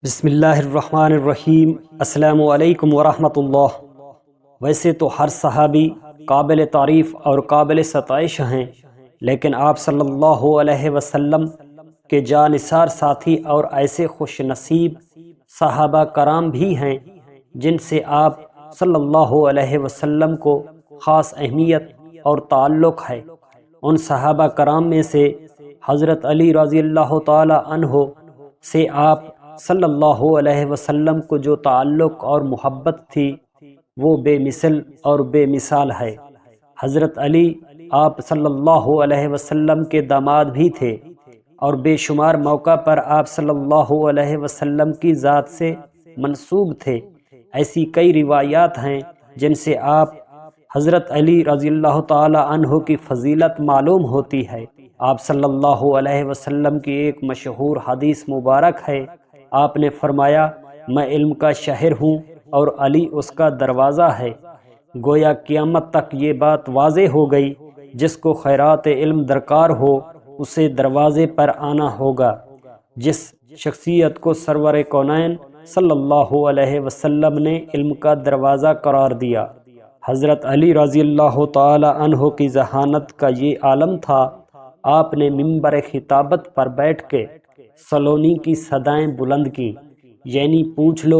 بسم اللہ الرحمن الرحیم۔ السلام علیکم ورحمۃ اللہ۔ ویسے تو ہر صحابی قابل تعریف اور قابل ستائش ہیں، لیکن آپ صلی اللہ علیہ وسلم کے جانثار ساتھی اور ایسے خوش نصیب صحابہ کرام بھی ہیں جن سے آپ صلی اللہ علیہ وسلم کو خاص اہمیت اور تعلق ہے۔ ان صحابہ کرام میں سے حضرت علی رضی اللہ تعالی عنہ سے آپ صلی اللہ علیہ وسلم کو جو تعلق اور محبت تھی وہ بے مثل اور بے مثال ہے۔ حضرت علی آپ صلی اللہ علیہ وسلم کے داماد بھی تھے اور بے شمار موقع پر آپ صلی اللہ علیہ وسلم کی ذات سے منسوب تھے۔ ایسی کئی روایات ہیں جن سے آپ حضرت علی رضی اللہ تعالی عنہ کی فضیلت معلوم ہوتی ہے۔ آپ صلی اللہ علیہ وسلم کی ایک مشہور حدیث مبارک ہے۔ آپ نے فرمایا، میں علم کا شہر ہوں اور علی اس کا دروازہ ہے۔ گویا قیامت تک یہ بات واضح ہو گئی، جس کو خیرات علم درکار ہو اسے دروازے پر آنا ہوگا۔ جس شخصیت کو سرور کونین صلی اللہ علیہ وسلم نے علم کا دروازہ قرار دیا، حضرت علی رضی اللہ تعالی عنہ کی ذہانت کا یہ عالم تھا۔ آپ نے منبر خطابت پر بیٹھ کے سلونی کی صدائیں بلند کی، یعنی پوچھ لو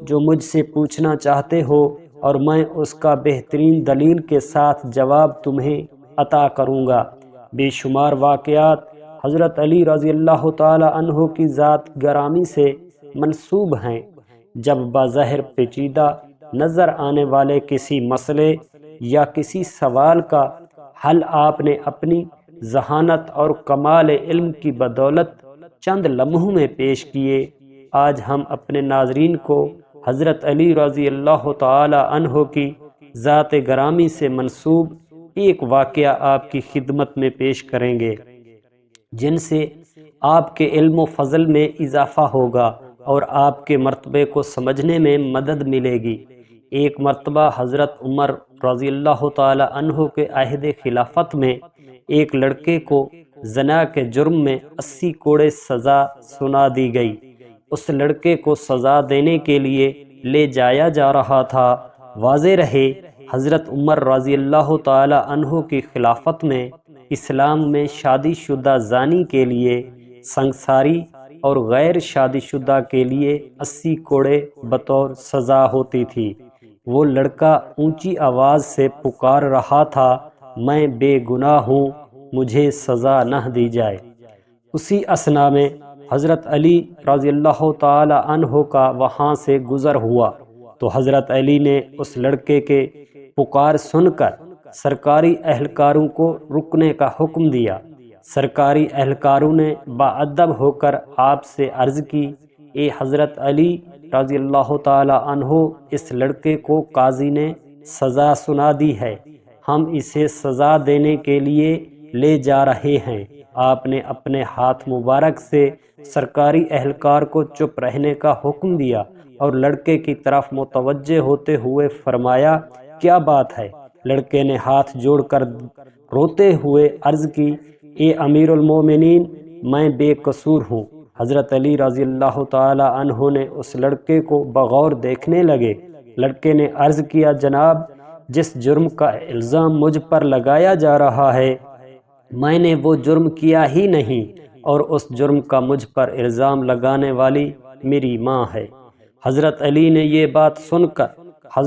جو مجھ سے پوچھنا چاہتے ہو اور میں اس کا بہترین دلیل کے ساتھ جواب تمہیں عطا کروں گا۔ بے شمار واقعات حضرت علی رضی اللہ تعالی عنہ کی ذات گرامی سے منسوب ہیں۔ جب بظاہر پیچیدہ نظر آنے والے کسی مسئلے یا کسی سوال کا حل آپ نے اپنی ذہانت اور کمال علم کی بدولت چند لمحوں میں پیش کیے، آج ہم اپنے ناظرین کو حضرت علی رضی اللہ تعالی عنہ کی ذات گرامی سے منسوب ایک واقعہ آپ کی خدمت میں پیش کریں گے، جن سے آپ کے علم و فضل میں اضافہ ہوگا اور آپ کے مرتبے کو سمجھنے میں مدد ملے گی۔ ایک مرتبہ حضرت عمر رضی اللہ تعالی عنہ کے عہد خلافت میں ایک لڑکے کو زنا کے جرم میں 80 کوڑے سزا سنا دی گئی۔ اس لڑکے کو سزا دینے کے لیے لے جایا جا رہا تھا۔ واضح رہے، حضرت عمر رضی اللہ تعالی عنہ کی خلافت میں اسلام میں شادی شدہ زانی کے لیے سنگساری اور غیر شادی شدہ کے لیے 80 کوڑے بطور سزا ہوتی تھی۔ وہ لڑکا اونچی آواز سے پکار رہا تھا، میں بے گناہ ہوں، مجھے سزا نہ دی جائے۔ اسی اثنا میں حضرت علی رضی اللہ تعالی عنہ کا وہاں سے گزر ہوا تو حضرت علی نے اس لڑکے کے پکار سن کر سرکاری اہلکاروں کو رکنے کا حکم دیا۔ سرکاری اہلکاروں نے باادب ہو کر آپ سے عرض کی، اے حضرت علی رضی اللہ تعالی عنہ، اس لڑکے کو قاضی نے سزا سنا دی ہے، ہم اسے سزا دینے کے لیے لے جا رہے ہیں۔ آپ نے اپنے ہاتھ مبارک سے سرکاری اہلکار کو چپ رہنے کا حکم دیا اور لڑکے کی طرف متوجہ ہوتے ہوئے فرمایا، کیا بات ہے؟ لڑکے نے ہاتھ جوڑ کر روتے ہوئے عرض کی، اے امیر المومنین، میں بے قصور ہوں۔ حضرت علی رضی اللہ تعالی عنہ نے اس لڑکے کو بغور دیکھنے لگے۔ لڑکے نے عرض کیا، جناب، جس جرم کا الزام مجھ پر لگایا جا رہا ہے میں نے وہ جرم کیا ہی نہیں، اور اس جرم کا مجھ پر الزام لگانے والی میری ماں ہے۔ حضرت علی نے یہ بات سن کر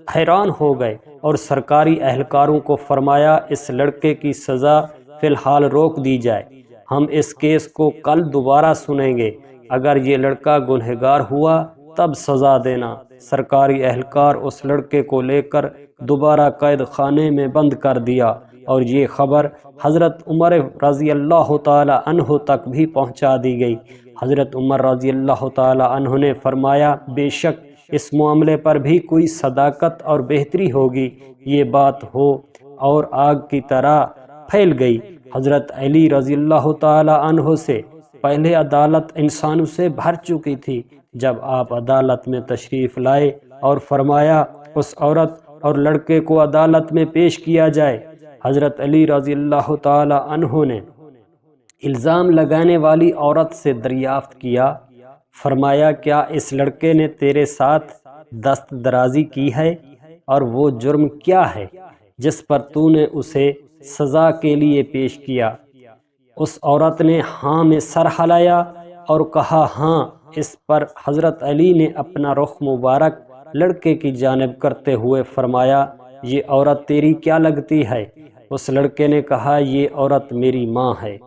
حیران ہو گئے اور سرکاری اہلکاروں کو فرمایا، اس لڑکے کی سزا فی الحال روک دی جائے، ہم اس کیس کو کل دوبارہ سنیں گے، اگر یہ لڑکا گنہگار ہوا تب سزا دینا۔ سرکاری اہلکار اس لڑکے کو لے کر دوبارہ قید خانے میں بند کر دیا اور یہ خبر حضرت عمر رضی اللہ تعالی عنہ تک بھی پہنچا دی گئی۔ حضرت عمر رضی اللہ تعالی عنہ نے فرمایا، بے شک اس معاملے پر بھی کوئی صداقت اور بہتری ہوگی، یہ بات ہو اور آگ کی طرح پھیل گئی۔ حضرت علی رضی اللہ تعالی عنہ سے پہلے عدالت انسانوں سے بھر چکی تھی۔ جب آپ عدالت میں تشریف لائے اور فرمایا، اس عورت اور لڑکے کو عدالت میں پیش کیا جائے، حضرت علی رضی اللہ تعالی عنہ نے الزام لگانے والی عورت سے دریافت کیا، فرمایا کیا اس لڑکے نے تیرے ساتھ دست درازی کی ہے، اور وہ جرم کیا ہے جس پر تو نے اسے سزا کے لیے پیش کیا؟ اس عورت نے ہاں میں سر ہلایا اور کہا ہاں۔ اس پر حضرت علی نے اپنا رخ مبارک لڑکے کی جانب کرتے ہوئے فرمایا یہ عورت تیری کیا لگتی ہے؟ اس لڑکے نے کہا یہ عورت میری ماں ہے،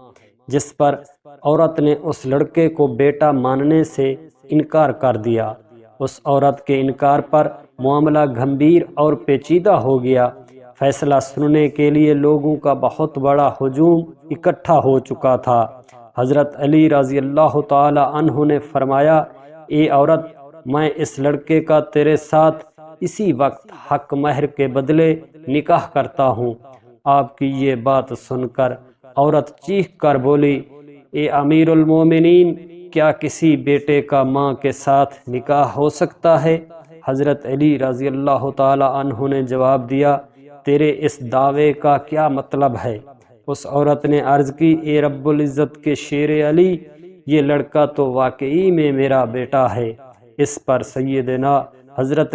جس پر عورت نے اس لڑکے کو بیٹا ماننے سے انکار کر دیا۔ اس عورت کے انکار پر معاملہ گھمبیر اور پیچیدہ ہو گیا۔ فیصلہ سننے کے لیے لوگوں کا بہت بڑا ہجوم اکٹھا ہو چکا تھا۔ حضرت علی رضی اللہ تعالی عنہ نے فرمایا اے عورت، میں اس لڑکے کا تیرے ساتھ اسی وقت حق مہر کے بدلے نکاح کرتا ہوں۔ آپ کی یہ بات سن کر عورت چیخ کر بولی اے امیر المومنین، کیا کسی بیٹے کا ماں کے ساتھ نکاح ہو سکتا ہے؟ حضرت علی رضی اللہ تعالی عنہ نے جواب دیا تیرے اس دعوے کا کیا مطلب ہے؟ اس عورت نے عرض کی اے رب العزت کے شیر علی، یہ لڑکا تو واقعی میں میرا بیٹا ہے۔ اس پر سیدنا حضرت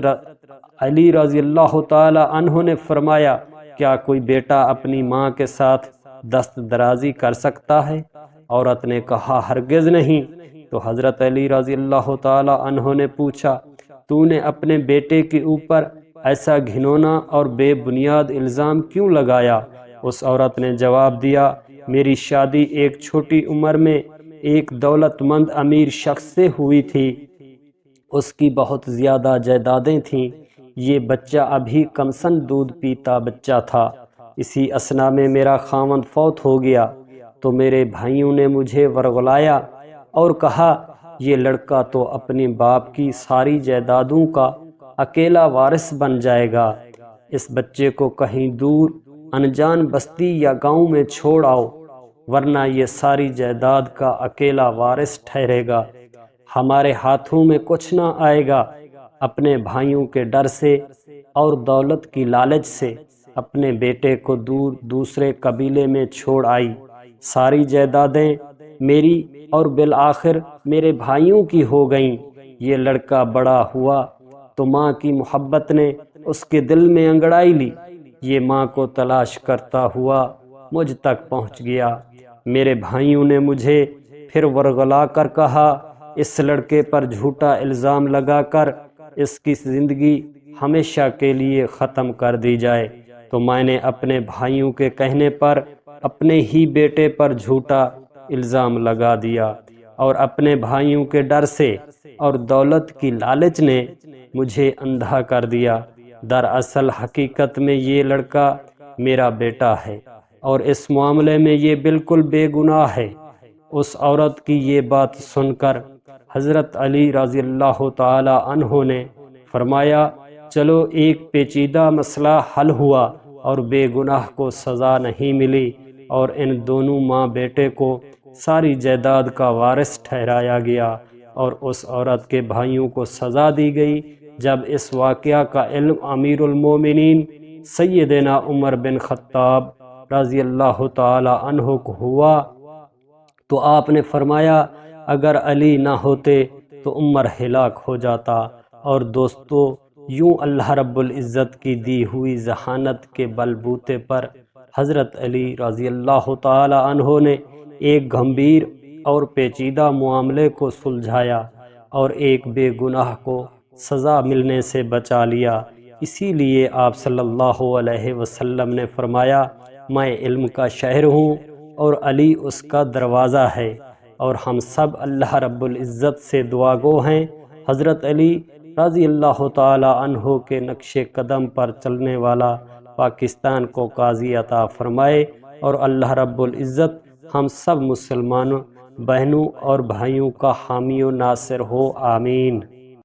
علی رضی اللہ تعالی عنہ نے فرمایا کیا کوئی بیٹا اپنی ماں کے ساتھ دست درازی کر سکتا ہے؟ عورت نے کہا ہرگز نہیں۔ تو حضرت علی رضی اللہ تعالی عنہ نے پوچھا تو نے اپنے بیٹے کے اوپر ایسا گھنونا اور بے بنیاد الزام کیوں لگایا؟ اس عورت نے جواب دیا میری شادی ایک چھوٹی عمر میں ایک دولت مند امیر شخص سے ہوئی تھی، اس کی بہت زیادہ جائیدادیں تھیں، یہ بچہ ابھی کمسن دودھ پیتا بچہ تھا۔ اسی اثنا میں میرا خاوند فوت ہو گیا تو میرے بھائیوں نے مجھے ورغلایا اور کہا یہ لڑکا تو اپنے باپ کی ساری جائیدادوں کا اکیلا وارث بن جائے گا، اس بچے کو کہیں دور انجان بستی یا گاؤں میں چھوڑ آؤ، ورنہ یہ ساری جائیداد کا اکیلا وارث ٹھہرے گا، ہمارے ہاتھوں میں کچھ نہ آئے گا۔ اپنے بھائیوں کے ڈر سے اور دولت کی لالچ سے اپنے بیٹے کو دور دوسرے قبیلے میں چھوڑ آئی، ساری جائیدادیں میری اور بالآخر میرے بھائیوں کی ہو گئیں۔ یہ لڑکا بڑا ہوا تو ماں کی محبت نے اس کے دل میں انگڑائی لی، یہ ماں کو تلاش کرتا ہوا مجھ تک پہنچ گیا۔ میرے بھائیوں نے مجھے پھر ورغلا کر کہا اس لڑکے پر جھوٹا الزام لگا کر اس کی زندگی ہمیشہ کے لیے ختم کر دی جائے، تو میں نے اپنے بھائیوں کے کہنے پر اپنے ہی بیٹے پر جھوٹا الزام لگا دیا، اور اپنے بھائیوں کے ڈر سے اور دولت کی لالچ نے مجھے اندھا کر دیا۔ دراصل حقیقت میں یہ لڑکا میرا بیٹا ہے اور اس معاملے میں یہ بالکل بے گناہ ہے۔ اس عورت کی یہ بات سن کر حضرت علی رضی اللہ تعالی عنہ نے فرمایا چلو ایک پیچیدہ مسئلہ حل ہوا اور بے گناہ کو سزا نہیں ملی، اور ان دونوں ماں بیٹے کو ساری جائیداد کا وارث ٹھہرایا گیا، اور اس عورت کے بھائیوں کو سزا دی گئی۔ جب اس واقعہ کا علم امیر المومنین سیدنا عمر بن خطاب رضی اللہ تعالی عنہ کو ہوا تو آپ نے فرمایا اگر علی نہ ہوتے تو عمر ہلاک ہو جاتا۔ اور دوستو، یوں اللہ رب العزت کی دی ہوئی ذہانت کے بل بوتے پر حضرت علی رضی اللہ تعالی عنہ نے ایک گھمبیر اور پیچیدہ معاملے کو سلجھایا اور ایک بے گناہ کو سزا ملنے سے بچا لیا۔ اسی لیے آپ صلی اللہ علیہ وسلم نے فرمایا میں علم کا شہر ہوں اور علی اس کا دروازہ ہے، اور ہم سب اللہ رب العزت سے دعا گو ہیں حضرت علی رضی اللہ تعالی عنہ کے نقش قدم پر چلنے والا پاکستان کو قاضی عطا فرمائے، اور اللہ رب العزت ہم سب مسلمانوں بہنوں اور بھائیوں کا حامی و ناصر ہو، آمین۔